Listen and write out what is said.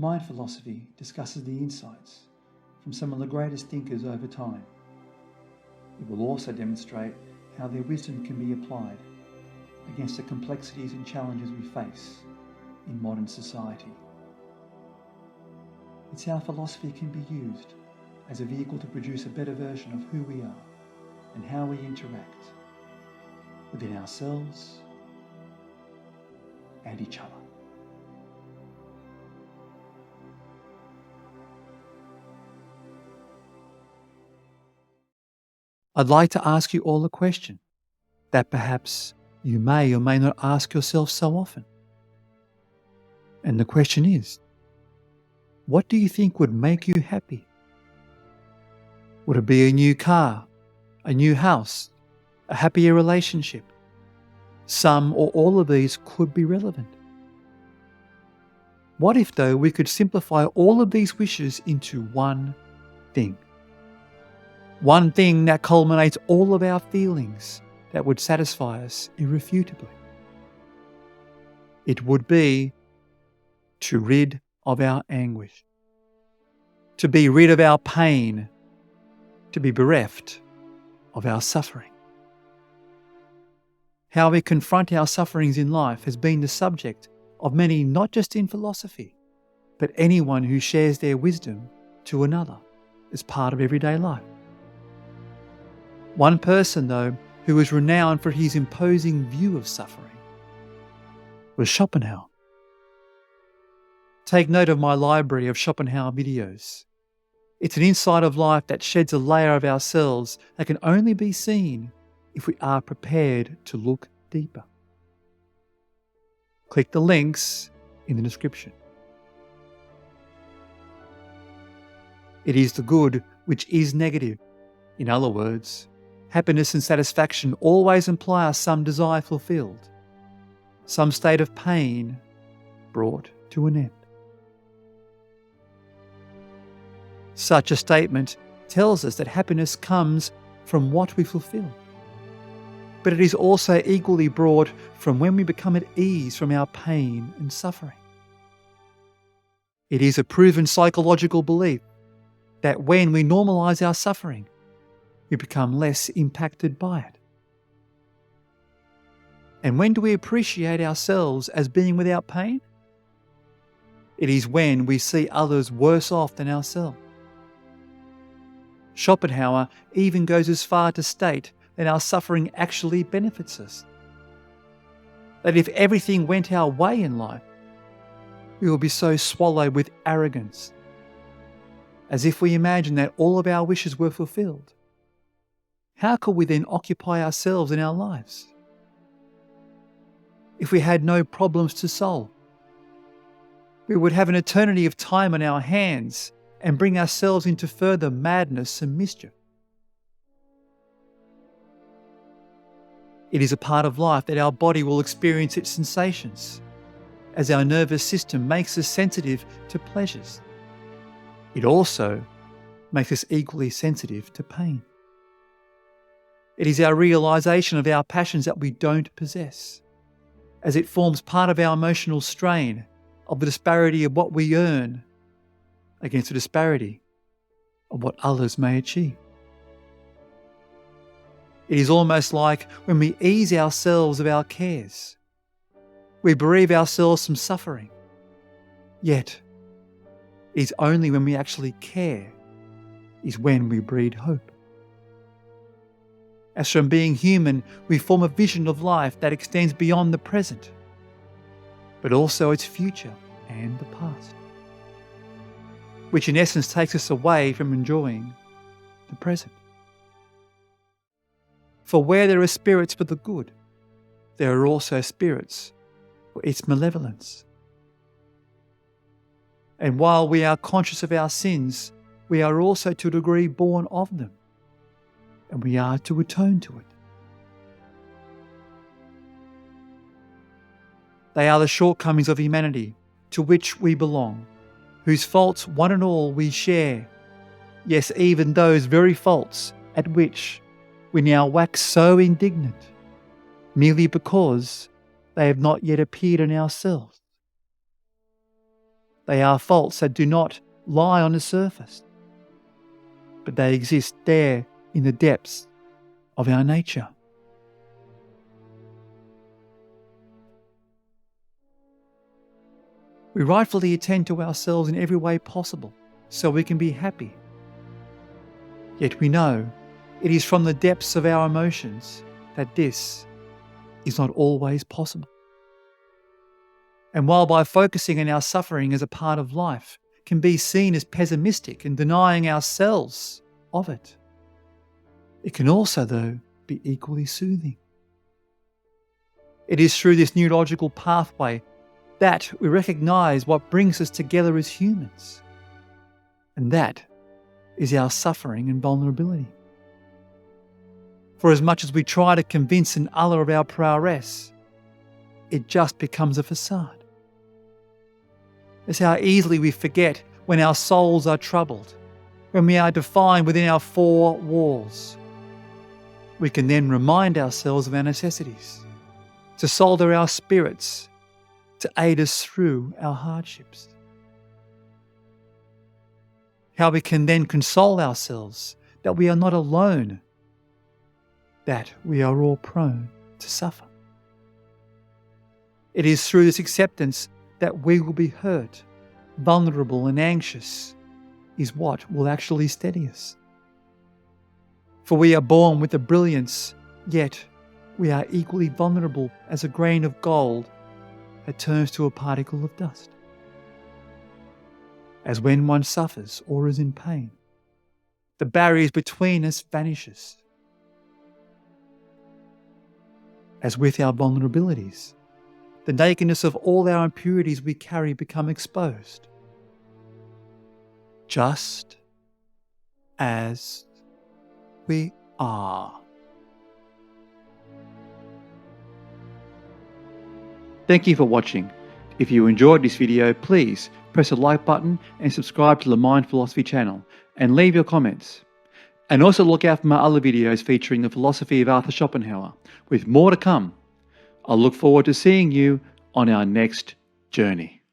Mind philosophy discusses the insights from some of the greatest thinkers over time. It will also demonstrate how their wisdom can be applied against the complexities and challenges we face in modern society. It's how philosophy can be used as a vehicle to produce a better version of who we are and how we interact within ourselves and each other. I'd like to ask you all a question that perhaps you may or may not ask yourself so often. And the question is, what do you think would make you happy? Would it be a new car, a new house, a happier relationship? Some or all of these could be relevant. What if, though, we could simplify all of these wishes into one thing? One thing that culminates all of our feelings that would satisfy us irrefutably. It would be to rid of our anguish, to be rid of our pain, to be bereft of our suffering. How we confront our sufferings in life has been the subject of many, not just in philosophy, but anyone who shares their wisdom to another as part of everyday life. One person, though, who was renowned for his imposing view of suffering was Schopenahuer. Take note of my library of Schopenhauer videos. It's an insight of life that sheds a layer of ourselves that can only be seen if we are prepared to look deeper. Click the links in the description. It is the good which is negative. In other words, happiness and satisfaction always imply some desire fulfilled, some state of pain brought to an end. Such a statement tells us that happiness comes from what we fulfill. But it is also equally brought from when we become at ease from our pain and suffering. It is a proven psychological belief that when we normalize our suffering, we become less impacted by it. And when do we appreciate ourselves as being without pain? It is when we see others worse off than ourselves. Schopenhauer even goes as far to state that our suffering actually benefits us. That if everything went our way in life, we will be so swallowed with arrogance, as if we imagine that all of our wishes were fulfilled. How could we then occupy ourselves in our lives? If we had no problems to solve, we would have an eternity of time on our hands and bring ourselves into further madness and mischief. It is a part of life that our body will experience its sensations, as our nervous system makes us sensitive to pleasures. It also makes us equally sensitive to pain. It is our realization of our passions that we don't possess, as it forms part of our emotional strain of the disparity of what we earn against the disparity of what others may achieve. It is almost like when we ease ourselves of our cares, we bereave ourselves from suffering. Yet, it is only when we actually care is when we breed hope. As from being human, we form a vision of life that extends beyond the present, but also its future and the past, which in essence takes us away from enjoying the present. For where there are spirits for the good, there are also spirits for its malevolence. And while we are conscious of our sins, we are also to a degree born of them, and we are to atone to it. They are the shortcomings of humanity to which we belong, whose faults one and all we share, yes, even those very faults at which we now wax so indignant, merely because they have not yet appeared in ourselves. They are faults that do not lie on the surface, but they exist there in the depths of our nature. We rightfully attend to ourselves in every way possible so we can be happy. Yet we know it is from the depths of our emotions that this is not always possible. And while by focusing on our suffering as a part of life can be seen as pessimistic and denying ourselves of it, it can also, though, be equally soothing. It is through this neurological pathway that we recognize what brings us together as humans. And that is our suffering and vulnerability. For as much as we try to convince an Allah of our prowess, it just becomes a facade. It's how easily we forget when our souls are troubled, when we are defined within our four walls. We can then remind ourselves of our necessities, to solder our spirits, to aid us through our hardships. How we can then console ourselves that we are not alone, that we are all prone to suffer. It is through this acceptance that we will be hurt, vulnerable and anxious is what will actually steady us. For we are born with a brilliance, yet we are equally vulnerable as a grain of gold that turns to a particle of dust. As when one suffers or is in pain, the barriers between us vanishes. As with our vulnerabilities, the nakedness of all our impurities we carry become exposed. Just as we are. Thank you for watching. If you enjoyed this video, please press the like button and subscribe to the Mind Philosophy channel and leave your comments. And also look out for my other videos featuring the philosophy of Arthur Schopenhauer, with more to come. I look forward to seeing you on our next journey.